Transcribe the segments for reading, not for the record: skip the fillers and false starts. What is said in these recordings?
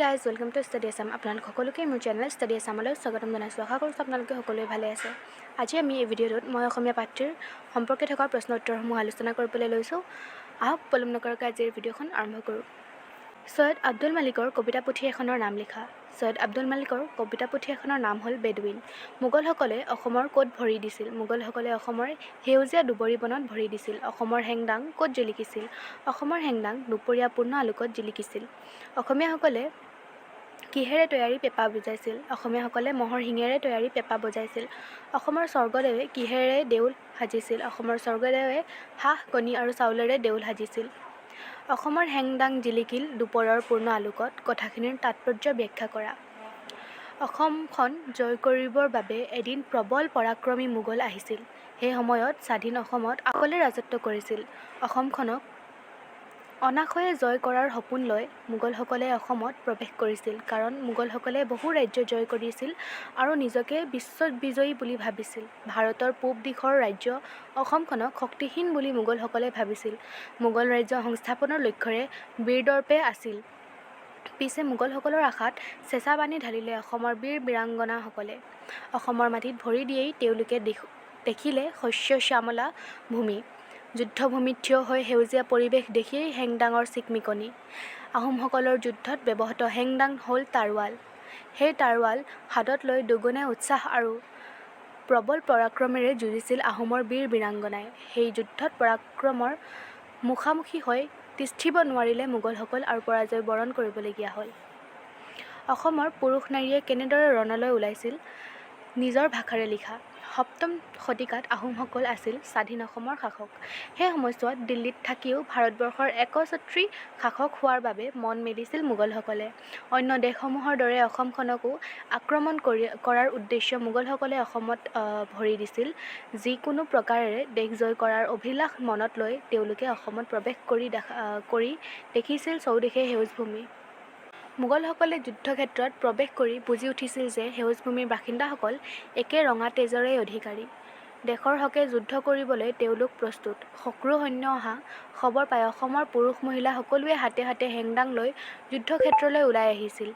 Guys welcome to study Assam. আপোনালোক সকলোকে মোৰ চেনেল ষ্টাডি আছামলৈ স্বাগতম জনাইছোঁ। আশা কৰিছোঁ আপোনালোকে সকলোৱে ভালে আছে। আজি আমি এই ভিডিঅ'টোত মই অসমীয়া পাঠ্যৰ সম্পৰ্কে থকা প্ৰশ্ন উত্তৰসমূহ আলোচনা কৰিবলৈ লৈছোঁ। আহক পলম নকৰাকৈ আজিৰ ভিডিঅ'খন আৰম্ভ কৰোঁ। সৈয়দ আব্দুল মালিকৰ কবিতা পুথি এখনৰ নাম লিখা। সৈয়দ আব্দুল মালিকৰ কবিতা পুথি এখনৰ নাম হ'ল বেডুইন। মোগলসকলে অসমৰ ক'ত ভৰি দিছিল? মোগলসকলে অসমৰ সেউজীয়া দুবৰি বনত ভৰি দিছিল। অসমৰ হেংদাং ক'ত জিলিকিছিল? অসমৰ হেংদাং দুপৰীয়া পূৰ্ণ আলোকত জিলিকিছিল। অসমীয়াসকলে কিহেৰে তৈয়াৰী পেঁপা বজাইছিল? অসমীয়াসকলে ম'হৰ শিঙেৰে তৈয়াৰী পেঁপা বজাইছিল। অসমৰ স্বৰ্গদেৱে কিহেৰে দেউল সাজিছিল? অসমৰ স্বৰ্গদেৱে হাঁহ, কণী আৰু চাউলেৰে দেউল সাজিছিল। অসমৰ হেংদাং জিলিকিল দুপৰৰ পূৰ্ণ আলোকত। কথাখিনিৰ তাৎপৰ্য ব্যাখ্যা কৰা। অসমখন জয় কৰিবৰ বাবে এদিন প্ৰবল পৰাক্ৰমী মোগল আহিছিল। সেই সময়ত স্বাধীন অসমত আকলে ৰাজত্ব কৰিছিল। অসমখনক অনাসয়ে জয় কৰাৰ সপোন লৈ মোগলসকলে অসমত প্ৰৱেশ কৰিছিল। কাৰণ মোগলসকলে বহু ৰাজ্য জয় কৰিছিল আৰু নিজকে বিশ্ববিজয়ী বুলি ভাবিছিল। ভাৰতৰ পূব দিশৰ ৰাজ্য অসমখনক শক্তিহীন বুলি মোগলসকলে ভাবিছিল। মোগল ৰাজ্য সংস্থাপনৰ লক্ষ্যৰে বীৰদৰ্পে আছিল। পিছে মোগলসকলৰ আশাত চেঁচা পানী ঢালিলে অসমৰ বীৰ বীৰাংগনাসকলে। অসমৰ মাটিত ভৰি দিয়েই তেওঁলোকে দেখিলে শস্য শ্যামলা ভূমি। যুদ্ধভূমিত থিয় হৈ সেউজীয়া পৰিৱেশ দেখিয়েই হেংদাঙৰ চিকমিকনি। আহোমসকলৰ যুদ্ধত ব্যৱহৃত হেংদাং হ'ল তাৰোৱাল। সেই তাৰোৱাল হাতত লৈ দুগুণে উৎসাহ আৰু প্ৰবল পৰাক্ৰমেৰে যুঁজিছিল আহোমৰ বীৰ বীৰাংগনাই। সেই যুদ্ধত পৰাক্ৰমৰ মুখামুখি হৈ তিষ্ঠিব নোৱাৰিলে মোগলসকল আৰু পৰাজয় বৰণ কৰিবলগীয়া হ'ল। অসমৰ পুৰুষ নাৰীয়ে কেনেদৰে ৰণলৈ ওলাইছিল? নিজৰ ভাষাৰে লিখা। সপ্তম শতিকাত আহোমসকল আছিল স্বাধীন অসমৰ শাসক। সেই সময়ছোৱাত দিল্লীত থাকিও ভাৰতবৰ্ষৰ একছত্ৰী শাসক হোৱাৰ বাবে মন মেলিছিল মোগলসকলে। অন্য দেশসমূহৰ দৰে অসমখনকো আক্ৰমণ কৰাৰ উদ্দেশ্য মোগলসকলে অসমত ভৰি দিছিল। যিকোনো প্ৰকাৰেৰে দেশ জয় কৰাৰ অভিলাষ মনত লৈ তেওঁলোকে অসমত প্ৰৱেশ কৰি দেখিছিল চৌদিশে সেউজভূমি। মোগলসকলে যুদ্ধক্ষেত্ৰত প্ৰৱেশ কৰি বুজি উঠিছিল যে সেউজভূমিৰ বাসিন্দাসকল একে ৰঙা তেজৰে অধিকাৰী। দেশৰ হকে যুদ্ধ কৰিবলৈ তেওঁলোক প্ৰস্তুত। শত্ৰু সৈন্য অহা খবৰ পাই অসমৰ পুৰুষ মহিলা সকলোৱে হাতে হাতে হেংদাং লৈ যুদ্ধক্ষেত্ৰলৈ ওলাই আহিছিল।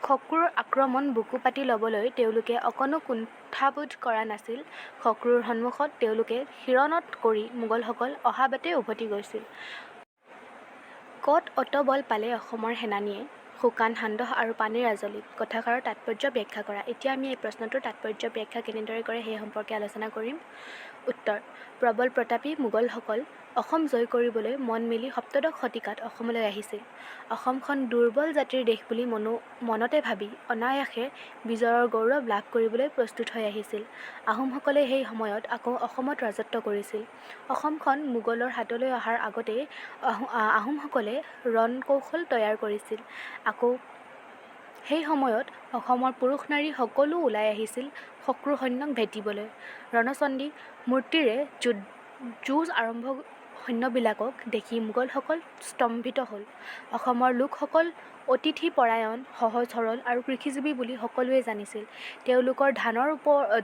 শত্ৰুৰ আক্ৰমণ বুকু পাতি ল'বলৈ তেওঁলোকে অকণো কুণ্ঠাবোধ কৰা নাছিল। শত্ৰুৰ সন্মুখত তেওঁলোকে শিৰণত কৰি মোগলসকল অহা বাটে উভতি গৈছিল। ক'ত অত বল পালে অসমৰ সেনানীয়ে? শুকান সান্দহ আৰু পানীৰ আজলিত। কথাষাৰৰ তাৎপৰ্য ব্যাখ্যা কৰা। এতিয়া আমি এই প্ৰশ্নটোৰ তাৎপৰ্য ব্যাখ্যা কেনেদৰে কৰে সেই সম্পৰ্কে আলোচনা কৰিম। উত্তৰ: প্ৰবল প্ৰতাপী মোগলসকল অসম জয় কৰিবলৈ মন মেলি সপ্তদশ শতিকাত অসমলৈ আহিছিল। অসমখন দুৰ্বল জাতিৰ দেশ বুলি মনতে ভাবি অনায়াসে বিজয়ৰ গৌৰৱ লাভ কৰিবলৈ প্ৰস্তুত হৈ আহিছিল। আহোমসকলে সেই সময়ত আকৌ অসমত ৰাজত্ব কৰিছিল। অসমখন মোগলৰ হাতলৈ অহাৰ আগতেই আহোমসকলে ৰণকৌশল তৈয়াৰ কৰিছিল। আকৌ সেই সময়ত অসমৰ পুৰুষ নাৰী সকলো ওলাই আহিছিল শত্ৰু সৈন্যক ভেটিবলৈ। ৰণচণ্ডী মূৰ্তিৰে যুঁজ আৰম্ভ সৈন্যবিলাকক দেখি মোগলসকল স্তম্ভিত হ'ল। অসমৰ লোকসকল অতিথি পৰায়ণ, সহজ সৰল আৰু কৃষিজীৱী বুলি সকলোৱে জানিছিল। তেওঁলোকৰ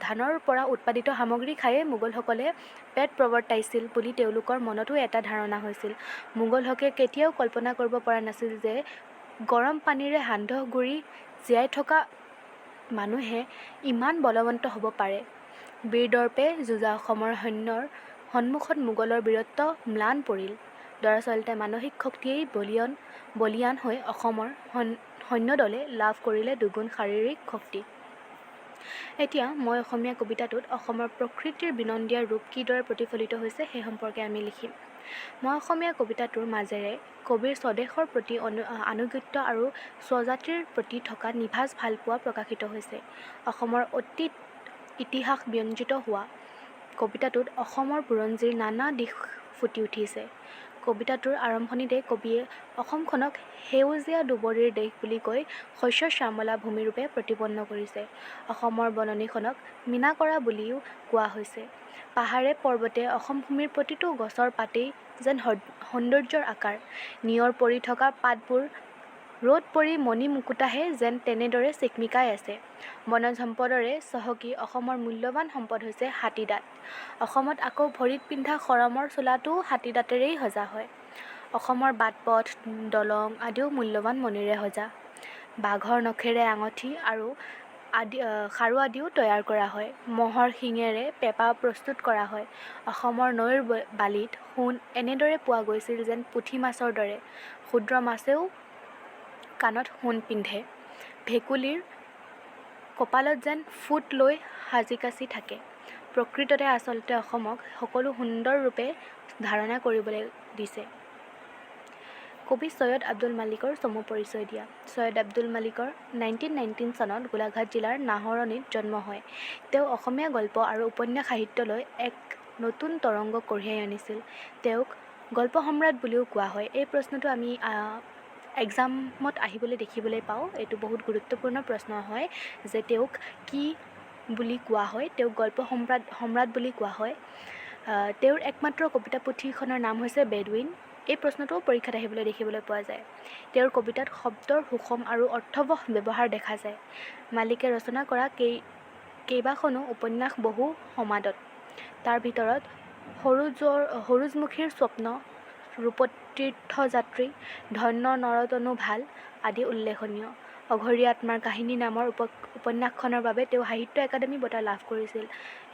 ধানৰ পৰা উৎপাদিত সামগ্ৰী খায়েই মোগলসকলে পেট প্ৰৱৰ্তাইছিল বুলি তেওঁলোকৰ মনতো এটা ধাৰণা হৈছিল। মোগলসকলে কেতিয়াও কল্পনা কৰিব পৰা নাছিল যে গৰম পানীৰে সান্দহ গুৰি জীয়াই থকা মানুহে ইমান বলৱন্ত হ'ব পাৰে। বীৰদৰ্পে যুঁজা অসমৰ সৈন্যৰ সন্মুখত মোগলৰ বীৰত্ব ম্লান পৰিল। দৰাচলতে মানসিক শক্তিয়েই বলীয়ান হৈ অসমৰ সৈন্যদলে লাভ কৰিলে দুগুণ শাৰীৰিক শক্তি। এতিয়া মই অসমীয়া কবিতাটোত অসমৰ প্ৰকৃতিৰ বিনন্দীয়া ৰূপ কিদৰে প্ৰতিফলিত হৈছে সেই সম্পৰ্কে আমি লিখিম। মই অসমীয়া কবিতাটোৰ মাজেৰে কবিৰ স্বদেশৰ প্ৰতি আনুগত্য আৰু স্বজাতিৰ প্ৰতি থকা নিভাঁজ ভালপোৱা প্ৰকাশিত হৈছে। অসমৰ অতীত ইতিহাস ব্যঞ্জিত হোৱা কবিতাটোত অসমৰ বুৰঞ্জীৰ নানা দিশ ফুটি উঠিছে। কবিতাটোৰ আৰম্ভণিতে কবিয়ে অসমখনক সেউজীয়া দুবৰিৰ দেশ বুলি কৈ শস্য শ্যামলা ভূমিৰূপে প্ৰতিপন্ন কৰিছে। অসমৰ বননিখনক মীনাকৰা বুলিও কোৱা হৈছে। পাহাৰে পৰ্বতে অসম ভূমিৰ প্ৰতিটো গছৰ পাতেই যেন সৌন্দৰ্যৰ আকাৰ। নিয়ৰ পৰি থকা পাতবোৰ ৰ'দ পৰি মণি মুকুতাহে যেন তেনেদৰে চিকমিকাই আছে। বনজ সম্পদৰে চহকী অসমৰ মূল্যৱান সম্পদ হৈছে হাতীদাঁত। অসমত আকৌ ভৰিত পিন্ধা খৰমৰ চোলাটোও হাতীদাঁতেৰেই সজা হয়। অসমৰ বাট-পথ, দলং আদিও মূল্যৱান মণিৰে সজা। বাঘৰ নখেৰে আঙঠি আৰু খাৰু আদিও তৈয়াৰ কৰা হয়। ম'হৰ শিঙেৰে পেঁপা প্ৰস্তুত কৰা হয়। অসমৰ নৈৰ বালিত সোণ এনেদৰে পোৱা গৈছিল যেন পুঠি মাছৰ দৰে। ক্ষুদ্ৰ মাছেও কাণত সোণ পিন্ধে। ভেকুলীৰ কপালত যেন ফুট লৈ সাজি-কাচি থাকে। প্ৰকৃততে আচলতে অসমক সকলো সুন্দৰ ৰূপে ধাৰণা কৰিবলৈ দিছে। কবি চৈয়দ আব্দুল মালিকৰ চমু পৰিচয় দিয়া। চৈয়দ আব্দুল মালিকৰ 1919 চনত গোলাঘাট জিলাৰ নাহৰণিত জন্ম হয়। তেওঁ অসমীয়া গল্প আৰু উপন্যাস সাহিত্যলৈ এক নতুন তৰংগ কঢ়িয়াই আনিছিল। তেওঁক গল্প সম্ৰাট বুলিও কোৱা হয়। এই প্ৰশ্নটো আমি এক্সামত আহিবলৈ দেখিবলৈ পাওঁ। এইটো বহুত গুৰুত্বপূৰ্ণ প্ৰশ্ন হয় যে তেওঁক কি বুলি কোৱা হয়। তেওঁক গল্প সম্ৰাট বুলি কোৱা হয়। তেওঁৰ একমাত্ৰ কবিতা পুথিখনৰ নাম হৈছে বেডুইন। এই প্ৰশ্নটোও পৰীক্ষাত আহিবলৈ দেখিবলৈ পোৱা যায়। তেওঁৰ কবিতাত শব্দৰ সুষম আৰু অৰ্থবহ ব্যৱহাৰ দেখা যায়। মালিকে ৰচনা কৰা কেইবাখনো উপন্যাস বহু সমাদত। তাৰ ভিতৰত সৰোজমুখীৰ স্বপ্ন, ৰূপতীৰ্থযাত্ৰী, ধন্য নৰতনু ভাল আদি উল্লেখনীয়। অঘৰী আত্মাৰ কাহিনী নামৰ উপন্যাসখনৰ বাবে তেওঁ সাহিত্য একাডেমী বঁটা লাভ কৰিছিল।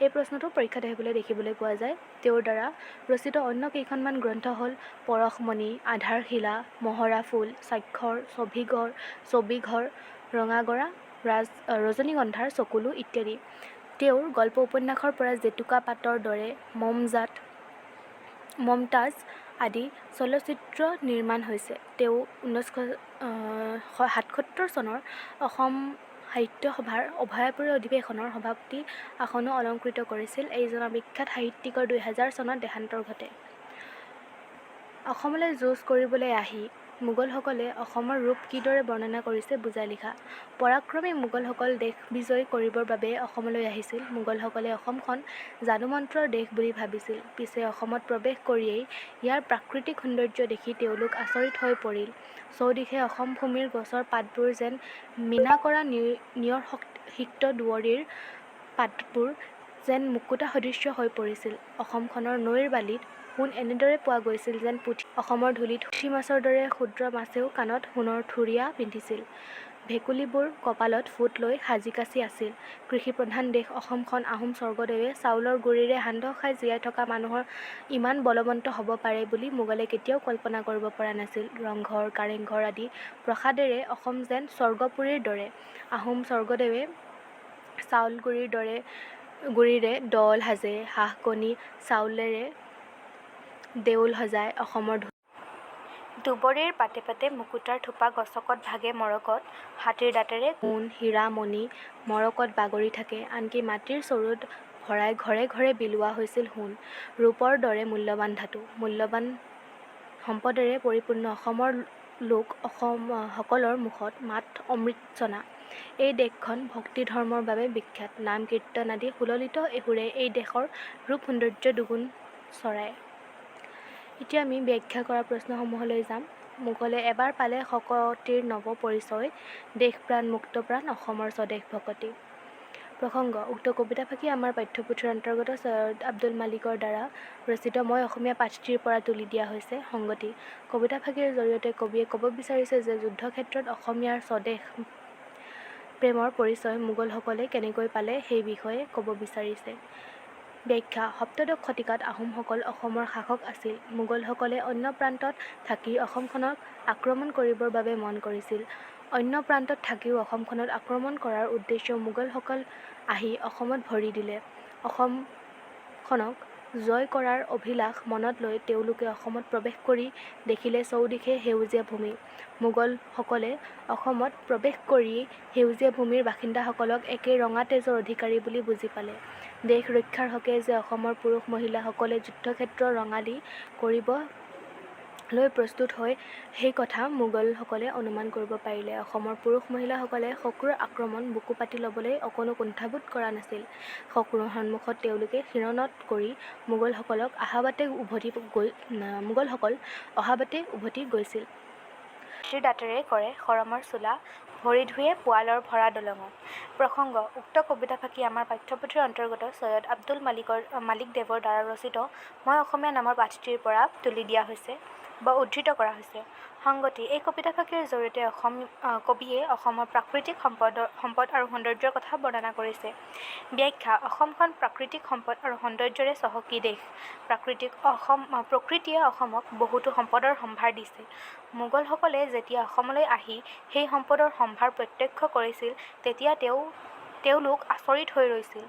এই প্ৰশ্নটো পৰীক্ষাত আহিবলৈ দেখিবলৈ পোৱা যায়। তেওঁৰ দ্বাৰা ৰচিত অন্য কেইখনমান গ্ৰন্থ হ'ল পৰশমণি, আধাৰশিলা, মহৰা ফুল, স্বাক্ষৰ, ছবিঘৰ, ৰঙাগৰা, ৰজনীগন্ধাৰ চকুলো ইত্যাদি। তেওঁৰ গল্প উপন্যাসৰ পৰা জেতুকা পাতৰ দৰে, মমতাজ আদি চলচ্চিত্ৰ নিৰ্মাণ হৈছে। তেওঁ 1977 চনৰ অসম সাহিত্য সভাৰ অভয়াপুৰী অধিৱেশনৰ সভাপতি আসনো অলংকৃত কৰিছিল। এই জনবিখ্যাত সাহিত্যিকৰ 2000 চনত দেহান্তৰ ঘটে। অসমলৈ যুঁজ কৰিবলৈ আহি মোগলসকলে অসমৰ ৰূপ কিদৰে বৰ্ণনা কৰিছে বুজাই লিখা। পৰাক্ৰমী মোগলসকল দেশ বিজয় কৰিবৰ বাবে অসমলৈ আহিছিল। মোগলসকলে অসমখন যাদুমন্ত্ৰৰ দেশ বুলি ভাবিছিল। পিছে অসমত প্ৰৱেশ কৰিয়েই ইয়াৰ প্ৰাকৃতিক সৌন্দৰ্য দেখি তেওঁলোক আচৰিত হৈ পৰিল। চৌদিশে অসম ভূমিৰ গছৰ পাতবোৰ যেন মীনা কৰা নিয়ৰসিক্ত দুৱৰীৰ পাতবোৰ যেন মুকুতা সদৃশ্য হৈ পৰিছিল। অসমখনৰ নৈৰ বালিত সোণ এনেদৰে পোৱা গৈছিল যেন অসমৰ ধূলিত পুঠি মাছৰ দৰে ক্ষুদ্ৰ মাছেও কাণত সোণৰ থুৰীয়া পিন্ধিছিল। ভেকুলীবোৰ কপালত ফুট লৈ সাজি-কাচি আছিল। কৃষিপ্ৰধান দেশ অসমখন আহোম স্বৰ্গদেৱে চাউলৰ গুৰিৰে সান্দহ খাই জীয়াই থকা মানুহৰ ইমান বলৱন্ত হ'ব পাৰে বুলি মোগলে কেতিয়াও কল্পনা কৰিব পৰা নাছিল। ৰংঘৰ, কাৰেংঘৰ আদি প্ৰাসাদেৰে অসম যেন স্বৰ্গপুৰীৰ দৰে। আহোম স্বৰ্গদেৱে চাউল গুৰিৰে দল সাজে, হাঁহ-কণী চাউলেৰে দেউল সজায়। অসমৰ দুবৰিৰ পাতে পাতে মুকুতাৰ থোপা গছকত ভাগে মৰকত, হাতীৰ দাঁতেৰে সোণ, হীৰা, মণি মৰকত বাগৰি থাকে। আনকি মাটিৰ চৰুত ভৰাই ঘৰে ঘৰে বিলোৱা হৈছিল সোণ। ৰূপৰ দৰে মূল্যৱান ধাতু, মূল্যৱান সম্পদেৰে পৰিপূৰ্ণ অসমৰ লোক সকলৰ মুখত মাত অমৃতচনা। এই দেশখন ভক্তি ধৰ্মৰ বাবে বিখ্যাত। নাম কীৰ্তন আদি সুললিত সুৰে এই দেশৰ ৰূপ সৌন্দৰ্য দুগুণ চৰায়। এতিয়া আমি ব্যাখ্যা কৰা প্ৰশ্নসমূহলৈ যাম। মোগলে এবাৰ পালে শকতিৰ নৱ পৰিচয়, দেশপ্ৰাণ মুক্তপ্ৰাণ অসমৰ স্বদেশ ভকতি। প্ৰসংগ: উক্ত কবিতাফাঁকি আমাৰ পাঠ্যপুথিৰ অন্তৰ্গত চৈয়দ আব্দুল মালিকৰ দ্বাৰা ৰচিত মই অসমীয়া পাঠটিৰ পৰা তুলি দিয়া হৈছে। সংগতি: কবিতাফাঁকিৰ জৰিয়তে কবিয়ে ক'ব বিচাৰিছে যে যুদ্ধক্ষেত্ৰত অসমীয়াৰ স্বদেশ প্ৰেমৰ পৰিচয় মোগলসকলে কেনেকৈ পালে সেই বিষয়ে ক'ব বিচাৰিছে। ব্যাখ্যা: সপ্তদশ শতিকাত আহোমসকল অসমৰ শাসক আছিল। মোগলসকলে অন্য প্ৰান্তত থাকি অসমখনক আক্ৰমণ কৰিবৰ বাবে মন কৰিছিল। অন্য প্ৰান্তত থাকিও অসমখনত আক্ৰমণ কৰাৰ উদ্দেশ্য মোগলসকল আহি অসমত ভৰি দিলে। অসমখনক জয় কৰাৰ অভিলাষ মনত লৈ তেওঁলোকে অসমত প্ৰৱেশ কৰি দেখিলে চৌদিশে সেউজীয়া ভূমি। মোগলসকলে অসমত প্ৰৱেশ কৰিয়েই সেউজীয়া ভূমিৰ বাসিন্দাসকলক একে ৰঙা তেজৰ অধিকাৰী বুলি বুজি পালে। দেশ ৰক্ষাৰ হকে যে অসমৰ পুৰুষ মহিলা সকলে যুদ্ধক্ষেত্ৰ ৰঙালী কৰিবলৈ প্ৰস্তুত হয় সেই কথা মোগলসকলে অনুমান কৰিব পাৰিলে। অসমৰ পুৰুষ মহিলাসকলে শত্ৰুৰ আক্ৰমণ বুকু পাতি ল'বলৈ অকণো কুণ্ঠাবোধ কৰা নাছিল। শত্ৰুৰ সন্মুখত তেওঁলোকে শিৰনত কৰি মোগলসকল অহাবাটে উভতি গৈছিল। হাতীৰ দাঁতেৰে কৰে খৰমৰ চোলা, ভৰি ধুয়ে পোৱালৰ ভৰা দলঙত। প্ৰসংগ উক্ত কবিতাফাকি আমাৰ পাঠ্যপুথিৰ অন্তৰ্গত ছৈয়দ আব্দুল মালিকদেৱৰ দ্বাৰা ৰচিত মই অসমীয়া নামৰ পাঠটিৰ পৰা তুলি দিয়া হৈছে বা উদ্ধৃত কৰা হৈছে। সংগতি এই কবিতাফাকিৰ জৰিয়তে কবিয়ে অসমৰ প্ৰাকৃতিক সম্পদ আৰু সৌন্দৰ্যৰ কথা বৰ্ণনা কৰিছে। ব্যাখ্যা অসমখন প্ৰাকৃতিক সম্পদ আৰু সৌন্দৰ্যৰে চহকী দেশ। প্ৰকৃতিয়ে অসমক বহুতো সম্পদৰ সম্ভাৰ দিছে। মোগলসকলে যেতিয়া অসমলৈ আহি সেই সম্পদৰ সম্ভাৰ প্ৰত্যক্ষ কৰিছিল তেতিয়া তেওঁলোক আচৰিত হৈ ৰৈছিল।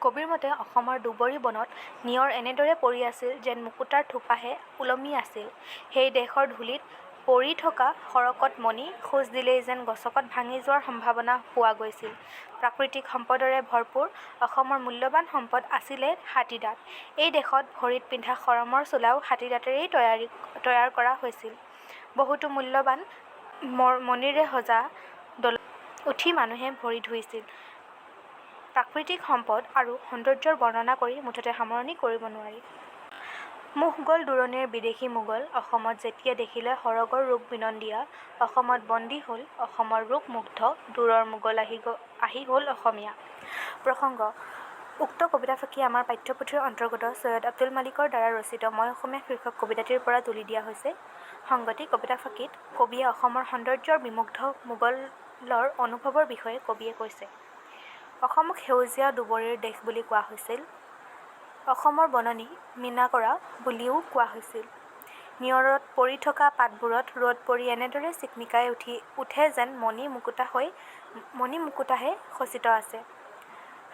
কবিৰ মতে অসমৰ দুবৰি বনত নিয়ৰ এনেদৰে পৰি আছিল যেন মুকুতাৰ থোপাহে ওলমি আছিল। সেই দেশৰ ধূলিত পৰি থকা সৰকত মণি খোজ দিলেই যেন গছকত ভাঙি যোৱাৰ সম্ভাৱনা পোৱা গৈছিল। প্ৰাকৃতিক সম্পদৰে ভৰপূৰ অসমৰ মূল্যৱান সম্পদ আছিলে হাতীদাঁত। এই দেশত ভৰিত পিন্ধা খৰমৰ চোলাও হাতীদাঁতেৰেই তৈয়াৰ কৰা হৈছিল। বহুতো মূল্যৱান মণিৰে সজা দলঙত উঠি মানুহে ভৰি ধুইছিল। প্ৰাকৃতিক সম্পদ আৰু সৌন্দৰ্যৰ বৰ্ণনা কৰি মুঠতে সামৰণি কৰিব নোৱাৰি। মুখ গ'ল দূৰণিৰ বিদেশী মোগল, অসমত যেতিয়া দেখিলে সৰগৰ ৰূপ বিনন্দীয়া। অসমত বন্দী হ'ল অসমৰ ৰূপ মুগ্ধ, দূৰৰ মোগল আহি গ'ল অসমীয়া। প্ৰসংগ উক্ত কবিতাফাকি আমাৰ পাঠ্যপুথিৰ অন্তৰ্গত ছৈয়দ আব্দুল মালিকৰ দ্বাৰা ৰচিত মই অসমীয়া শীৰ্ষক কবিতাটিৰ পৰা তুলি দিয়া হৈছে। সংগতি কবিতাফাকিত কবিয়ে অসমৰ সৌন্দৰ্যৰ বিমুগ্ধ মোগলৰ অনুভৱৰ বিষয়ে কবিয়ে কৈছে। অসমক সেউজীয়া দুবৰিৰ দেশ বুলি কোৱা হৈছিল। অসমৰ বননি মীনাকৰা বুলিও কোৱা হৈছিল। নিয়ৰত পৰি থকা পাতবোৰত ৰ'দ পৰি এনেদৰে চিকমিকাই উঠে যেন মণি মুকুতাহে খচিত আছে।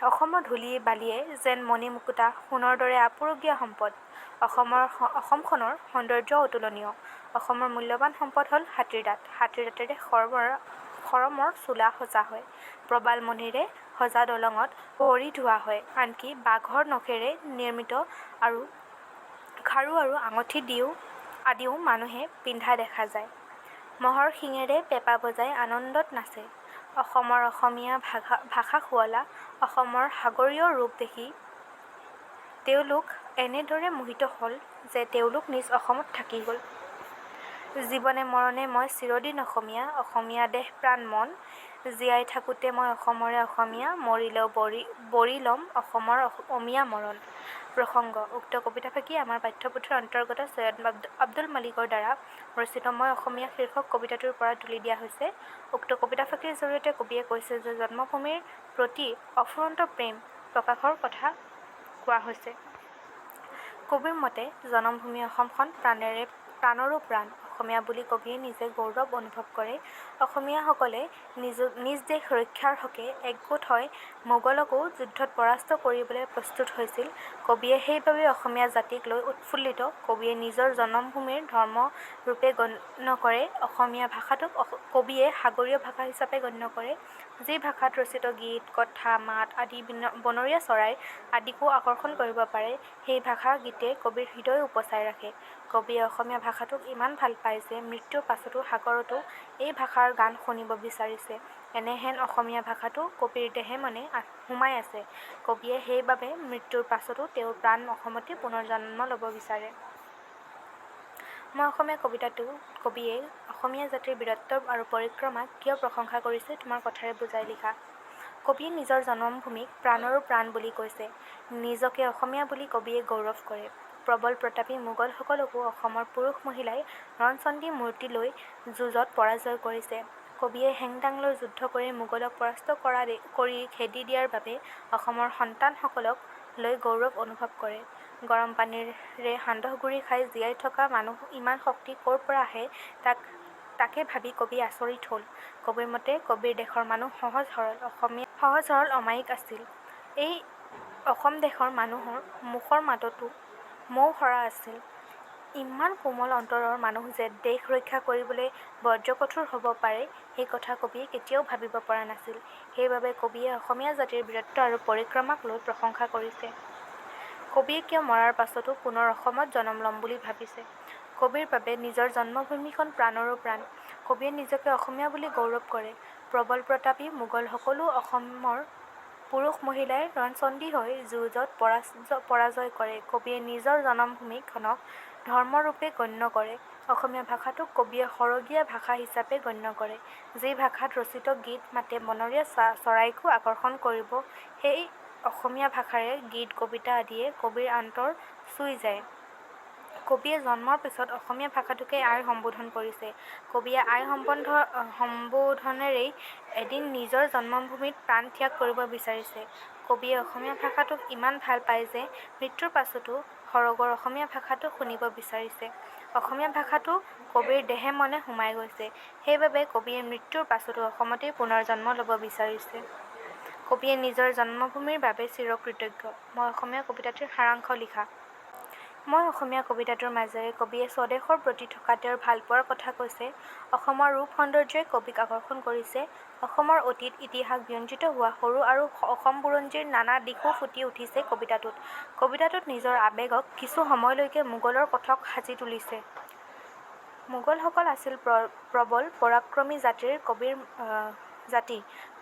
অসমৰ ধূলি বালিয়ে যেন মণি মুকুতা, সোণৰ দৰে আপুৰুগীয়া সম্পদ। অসমখনৰ সৌন্দৰ্য অতুলনীয়। অসমৰ মূল্যৱান সম্পদ হ'ল হাতীৰ দাঁত। হাতীৰ দাঁতেৰে খৰমৰ চোলা সজা হয়। প্ৰবাল মণিৰে সজা দলঙত ভৰি ধোৱা হয়। আনকি বাঘৰ নখেৰে নিৰ্মিত খাৰু আৰু আঙঠি আদিও মানুহে পিন্ধা দেখা যায়। মহৰ শিঙেৰে পেঁপা বজাই আনন্দত নাচে। অসমীয়া ভাষা শুৱলা অসমৰ সাগৰীয় ৰূপ দেখি তেওঁলোক এনেদৰে মোহিত হ'ল যে তেওঁলোক নিজ অসমত থাকি গ'ল। জীৱনে মৰণে মই চিৰদিন অসমীয়া, অসমীয়া দেশ প্ৰাণ মন। জীয়াই থাকোঁতে মই অসমৰে অসমীয়া, মৰিলেও বৰি ল'ম অসমৰ অমিয়া মৰণ। প্ৰসংগ উক্ত কবিতাফাকি আমাৰ পাঠ্যপুথিৰ অন্তৰ্গত ছৈয়দ আব্দুল মালিকৰ দ্বাৰা ৰচিত মই অসমীয়া শীৰ্ষক কবিতাটিৰ পৰা তুলি দিয়া হৈছে। উক্ত কবিতাফাকিৰ জৰিয়তে কবিয়ে কৈছে যে জন্মভূমিৰ প্ৰতি অফুৰন্ত প্ৰেম প্ৰকাশৰ কথা কোৱা হৈছে। কবিৰ মতে জন্মভূমি অসমখন প্ৰাণৰো প্ৰাণ। অসমীয়া বুলি কবিয়ে নিজে গৌৰৱ অনুভৱ কৰে। অসমীয়াসকলে নিজ দেশ ৰক্ষাৰ হকে একগোট হৈ মোগলকো যুদ্ধত পৰাস্ত কৰিবলৈ প্ৰস্তুত হৈছিল। কবিয়ে সেইবাবে অসমীয়া জাতিক লৈ উৎফুল্লিত। কবিয়ে নিজৰ জন্মভূমিৰ ধৰ্মৰূপে গণ্য কৰে। অসমীয়া ভাষাটোক কবিয়ে সাগৰীয় ভাষা হিচাপে গণ্য কৰে। যি ভাষাত ৰচিত গীত, কথা, মাত আদি বনৰীয়া চৰাই আদিকো আকৰ্ষণ কৰিব পাৰে, সেই ভাষা গীতে কবিৰ হৃদয় উপচাই ৰাখে। কবিয়ে অসমীয়া ভাষাটোক ইমান ভাল পায় যে মৃত্যুৰ পাছতো সাগৰতো এই ভাষাৰ গান শুনিব বিচাৰিছে। এনেহেন অসমীয়া ভাষাটো কবিৰ দেহে মনে সোমাই আছে। কবিয়ে সেইবাবে মৃত্যুৰ পাছতো তেওঁৰ প্ৰাণ অসমতে পুনৰ জন্ম ল'ব বিচাৰে। মই অসমীয়া কবিতাটো কবিয়ে অসমীয়া জাতিৰ বীৰত্ব আৰু পৰিক্ৰমাক কিয় প্ৰশংসা কৰিছে তোমাৰ কথাৰে বুজাই লিখা। কবিয়ে নিজৰ জন্মভূমিক প্ৰাণৰো প্ৰাণ বুলি কৈছে। নিজকে অসমীয়া বুলি কবিয়ে গৌৰৱ কৰে। প্ৰবল প্ৰতাপী মোগলসকলকো অসমৰ পুৰুষ মহিলাই ৰণচণ্ডী মূৰ্তি লৈ যুঁজত পৰাজয় কৰিছে। কবিয়ে হেংদাং লৈ যুদ্ধ কৰি মোগলক পৰাস্ত কৰি খেদি দিয়াৰ বাবে অসমৰ সন্তানসকলক লৈ গৌৰৱ অনুভৱ কৰে। গৰম পানীৰে সান্দহগুৰি খাই জীয়াই থকা মানুহ ইমান শক্তি ক'ৰ পৰা আহে তাকে ভাবি কবি আচৰিত হ'ল। কবিৰ মতে কবিৰ দেশৰ মানুহ সহজ সৰল অমায়িক আছিল। এই অসম দেশৰ মানুহৰ মুখৰ মাততো মৌ সৰা আছিল। ইমান কোমল অন্তৰৰ মানুহ যে দেশ ৰক্ষা কৰিবলৈ বজ্ৰকঠোৰ হ'ব পাৰে, সেই কথা কবিয়ে কেতিয়াও ভাবিব পৰা নাছিল। সেইবাবে কবিয়ে অসমীয়া জাতিৰ বীৰত্ব আৰু পৰিক্ৰমাক লৈ প্ৰশংসা কৰিছে। কবিয়ে কিয় মৰাৰ পাছতো পুনৰ অসমত জনম ল'ম বুলি ভাবিছে। কবিৰ বাবে নিজৰ জন্মভূমিখন প্ৰাণৰো প্ৰাণ। কবিয়ে নিজকে অসমীয়া বুলি গৌৰৱ কৰে। প্ৰবল প্ৰতাপী মোগলসকলো অসমৰ পুৰুষ মহিলাই ৰণচণ্ডী হৈ যুঁজত পৰাজয় কৰে। কবিয়ে নিজৰ জন্মভূমিখনক ধৰ্মৰূপে গণ্য কৰে। অসমীয়া ভাষাটোক কবিয়ে সৰগীয়া ভাষা হিচাপে গণ্য কৰে। যি ভাষাত ৰচিত গীত মাতে বনৰীয়া চৰাইকো আকৰ্ষণ কৰিব, সেই অসমীয়া ভাষাৰে গীত কবিতা আদিয়ে কবিৰ অন্তৰ চুই যায়। কবিয়ে জন্মৰ পিছত অসমীয়া ভাষাটোকে আই সম্বোধন কৰিছে। কবিয়ে আই সম্বোধনেৰেই এদিন নিজৰ জন্মভূমিত প্ৰাণ ত্যাগ কৰিব বিচাৰিছে। কবিয়ে অসমীয়া ভাষাটোক ইমান ভাল পায় যে মৃত্যুৰ পাছতো সৰগৰ অসমীয়া ভাষাটো শুনিব বিচাৰিছে। অসমীয়া ভাষাটো কবিৰ দেহে মনে সোমাই গৈছে। সেইবাবে কবিয়ে মৃত্যুৰ পাছতো অসমতেই পুনৰ জন্ম ল'ব বিচাৰিছে। কবিয়ে নিজৰ জন্মভূমিৰ বাবে চিৰকৃতজ্ঞ। মই অসমীয়া কবিতাটিৰ সাৰাংশ লিখা। মই অসমীয়া কবিতাটোৰ মাজেৰে কবিয়ে স্বদেশৰ প্ৰতি থকা তেওঁৰ ভালপোৱাৰ কথা কৈছে। অসমৰ ৰূপ সৌন্দৰ্যই কবিক আকৰ্ষণ কৰিছে। অসমৰ অতীত ইতিহাস ব্যঞ্জিত হোৱা সৰু আৰু অসম বুৰঞ্জীৰ নানা দিশো ফুটি উঠিছে কবিতাটোত। কবিতাটোত নিজৰ আৱেগক কিছু সময়লৈকে মোগলৰ কথক সাজি তুলিছে। মোগলসকল আছিল প্ৰবল পৰাক্ৰমী জাতি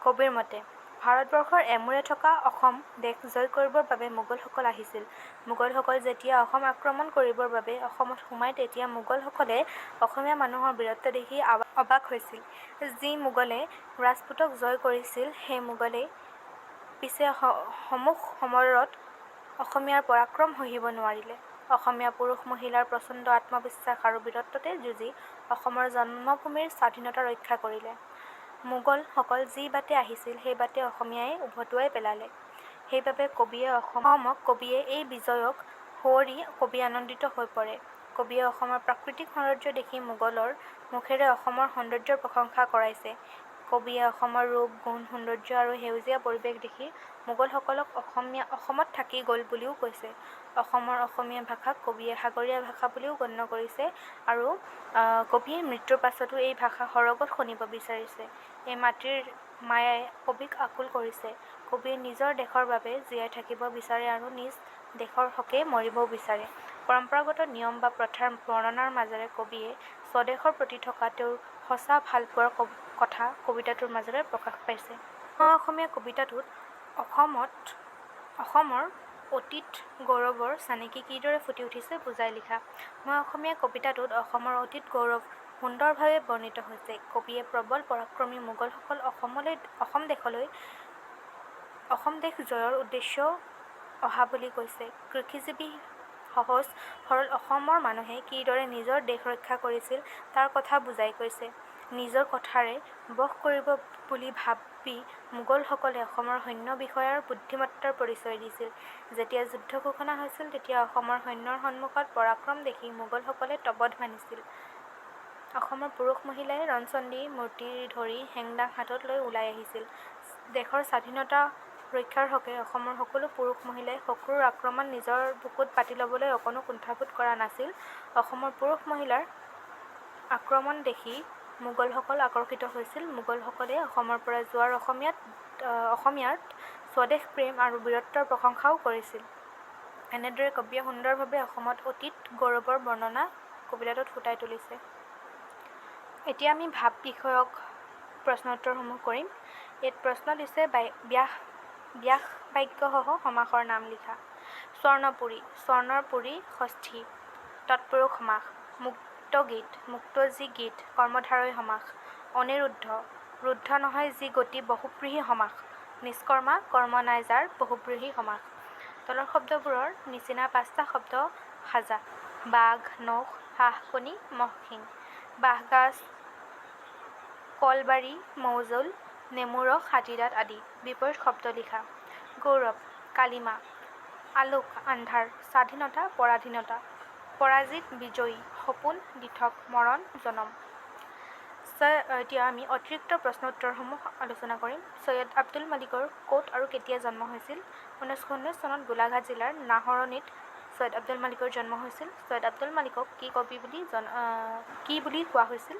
কবিৰ মতে। ভাৰতবৰ্ষৰ এমূৰে থকা অসম দেশ জয় কৰিবৰ বাবে মোগলসকল আহিছিল। মোগলসকল যেতিয়া অসম আক্ৰমণ কৰিবৰ বাবে অসমত সোমায় তেতিয়া মোগলসকলে অসমীয়া মানুহৰ বীৰত্ব দেখি অবাক হৈছিল। যি মোগলে ৰাজপুতক জয় কৰিছিল সেই মোগলেই পিছে সমুখ সমৰত অসমীয়াৰ পৰাক্ৰম সহিব নোৱাৰিলে। অসমীয়া পুৰুষ মহিলাৰ প্ৰচণ্ড আত্মবিশ্বাস আৰু বীৰত্বতে যুঁজি অসমৰ জন্মভূমিৰ স্বাধীনতা ৰক্ষা কৰিলে। মোগলসকল যি বাটে আহিছিল সেই বাটে অসমীয়াই উভতুৱাই পেলালে। সেইবাবে কবিয়ে এই বিজয়ক সুঁৱৰি কবি আনন্দিত হৈ পৰে। কবিয়ে অসমৰ প্ৰাকৃতিক সৌন্দৰ্য দেখি মোগলৰ মুখেৰে অসমৰ সৌন্দৰ্যৰ প্ৰশংসা কৰাইছে। কবিয়ে অসমৰ ৰূপ, গুণ, সৌন্দৰ্য আৰু সেউজীয়া পৰিৱেশ দেখি মোগলসকলক অসমত থাকি গ'ল বুলিও কৈছে। অসমৰ অসমীয়া ভাষাক কবিয়ে সাগৰীয় ভাষা বুলিও গণ্য কৰিছে আৰু কবিয়ে মৃত্যুৰ পাছতো এই ভাষা সৰগত শুনিব বিচাৰিছে। এই মাতৃৰ মায়াই কবিক আকুল কৰিছে। কবিয়ে নিজৰ দেশৰ বাবে জীয়াই থাকিব বিচাৰে আৰু নিজ দেশৰ হকে মৰিবও বিচাৰে। পৰম্পৰাগত নিয়ম বা প্ৰথাৰ বৰ্ণনাৰ মাজেৰে কবিয়ে স্বদেশৰ প্ৰতি থকা তেওঁৰ সঁচা ভালপোৱাৰ কথা কবিতাটোৰ মাজেৰে প্ৰকাশ পাইছে। মই অসমীয়া কবিতাটোত অসমৰ অতীত গৌৰৱৰ চানেকি কিদৰে ফুটি উঠিছে বুজাই লিখা। মই অসমীয়া কবিতাটোত অসমৰ অতীত গৌৰৱ সুন্দৰভাৱে বৰ্ণিত হৈছে। কবিয়ে প্ৰবল পৰাক্ৰমী মোগলসকল অসম দেশ জয়ৰ উদ্দেশ্য অহা বুলি কৈছে। কৃষিজীৱি সহজ সৰল অসমৰ মানুহে কিদৰে নিজৰ দেশ ৰক্ষা কৰিছিল তাৰ কথা বুজাই কৈছে। নিজৰ কথাৰে বশ কৰিব বুলি ভাবি মোগলসকলে অসমৰ সৈন্য বিষয়াৰ বুদ্ধিমত্তাৰ পৰিচয় দিছিল। যেতিয়া যুদ্ধ ঘোষণা হৈছিল তেতিয়া অসমৰ সৈন্যৰ সন্মুখত পৰাক্ৰম দেখি মোগলসকলে তবধ মানিছিল। অসমৰ পুৰুষ মহিলাই ৰণচণ্ডী মূৰ্তি ধৰি হেংদাং হাতত লৈ ওলাই আহিছিল। দেশৰ স্বাধীনতা ৰক্ষাৰ হকে অসমৰ সকলো পুৰুষ মহিলাই শত্ৰুৰ আক্ৰমণ নিজৰ বুকুত পাতি ল'বলৈ অকণো কুণ্ঠাবোধ কৰা নাছিল। অসমৰ পুৰুষ মহিলাৰ আক্ৰমণ দেখি মোগলসকল আকৰ্ষিত হৈছিল। মোগলসকলে অসমৰ পৰা যোৱাৰ অসমীয়াৰ স্বদেশ প্ৰেম আৰু বীৰত্বৰ প্ৰশংসাও কৰিছিল। এনেদৰে কবিয়ে সুন্দৰভাৱে অসমত অতীত গৌৰৱৰ বৰ্ণনা কবিতাটোত ফুটাই তুলিছে। এতিয়া আমি ভাব বিষয়ক প্ৰশ্ন উত্তৰসমূহ কৰিম। ইয়াত প্ৰশ্ন দিছে ব্যাস বাক্যসহ সমাসৰ নাম লিখা। স্বৰ্ণপুৰী, স্বৰ্ণৰ পুৰী ষষ্ঠী, তৎপুৰুষ সমাস। মুক্তগীত, মুক্তজী গীত কৰ্মধাৰয় সমাস। অনিৰুদ্ধ, ৰুদ্ধ নহয় যি গতি বহুব্ৰীহি সমাস। নিষ্কৰ্মা, কৰ্ম নাই যাৰ বহুব্ৰীহি সমাস। তলৰ শব্দবোৰৰ নিচিনা পাঁচটা শব্দ সাজা। বাঘ, নখ, হাঁহ-কণী, মহ-শিং। বাঁহগাজ, কলবাৰী, মৌজোল, নেমুৰস, হাতীদাঁত আদি। বিপৰীত শব্দ লিখা। গৌৰৱ, কালিমা। আলোক, আন্ধাৰ। স্বাধীনতা, পৰাধীনতা। পৰাজিত, বিজয়ী। সপোন, দিঠক। মৰণ, জনম। এতিয়া আমি অতিৰিক্ত প্ৰশ্ন উত্তৰসমূহ আলোচনা কৰিম। ছৈয়দ আব্দুল মালিকৰ ক'ত আৰু কেতিয়া জন্ম হৈছিল? 1919 চনত গোলাঘাট জিলাৰ নাহৰণিত ছৈয়দ আব্দুল মালিকৰ জন্ম হৈছিল। ছৈয়দ আব্দুল মালিকক কি বুলি কোৱা হৈছিল?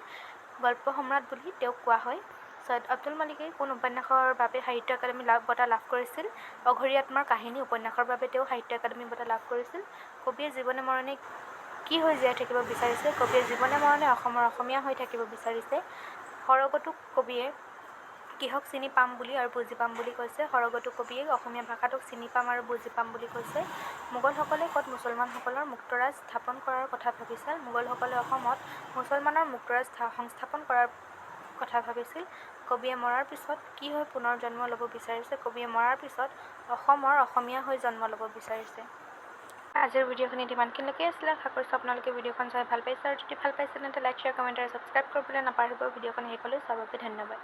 গল্প সম্ৰাট বুলি তেওঁক কোৱা হয়। ছৈয়দ আব্দুল মালিকে কোন উপন্যাসৰ বাবে সাহিত্য একাডেমী বঁটা লাভ কৰিছিল? অঘৰী আত্মাৰ কাহিনী উপন্যাসৰ বাবে তেওঁ সাহিত্য একাডেমী বঁটা লাভ কৰিছিল। কবিয়ে জীৱনে মৰণে কি হৈ জীয়াই থাকিব বিচাৰিছে? কবিয়ে জীৱনে মৰণে অসমৰ অসমীয়া হৈ থাকিব বিচাৰিছে। সৰগতো কবিয়ে কিহক চিনি পাম বুলি আৰু বুজি পাম বুলি কৈছে। সৰগতু কবিয়ে অসমীয়া ভাষাটোক চিনি পাম আৰু বুজি পাম বুলি কৈছে। মোগলসকলে ক'ত মুছলমানসকলৰ মুক্তৰাজ স্থাপন কৰাৰ কথা ভাবিছিল? মোগলসকলে অসমত মুছলমানৰ মুক্তৰাজ সংস্থাপন কৰাৰ কথা ভাবিছিল। কবিয়ে মৰাৰ পিছত কি হৈ পুনৰ জন্ম ল'ব বিচাৰিছে? কবিয়ে মৰাৰ পিছত অসমৰ অসমীয়া হৈ জন্ম ল'ব বিচাৰিছে। আজিৰ ভিডিঅ'খিনিত ইমানখিনিলৈকে আছিলে। আশা কৰিছোঁ আপোনালোকে ভিডিঅ'খন চাই ভাল পাইছে, আৰু যদি ভাল পাইছে তেন্তে লাইক, শ্বেয়াৰ, কমেণ্ট আৰু ছাবস্ক্ৰাইব কৰিবলৈ নাপাহৰিব। ভিডিঅ'খন শেষলৈ চোৱাৰ বাবে ধন্যবাদ।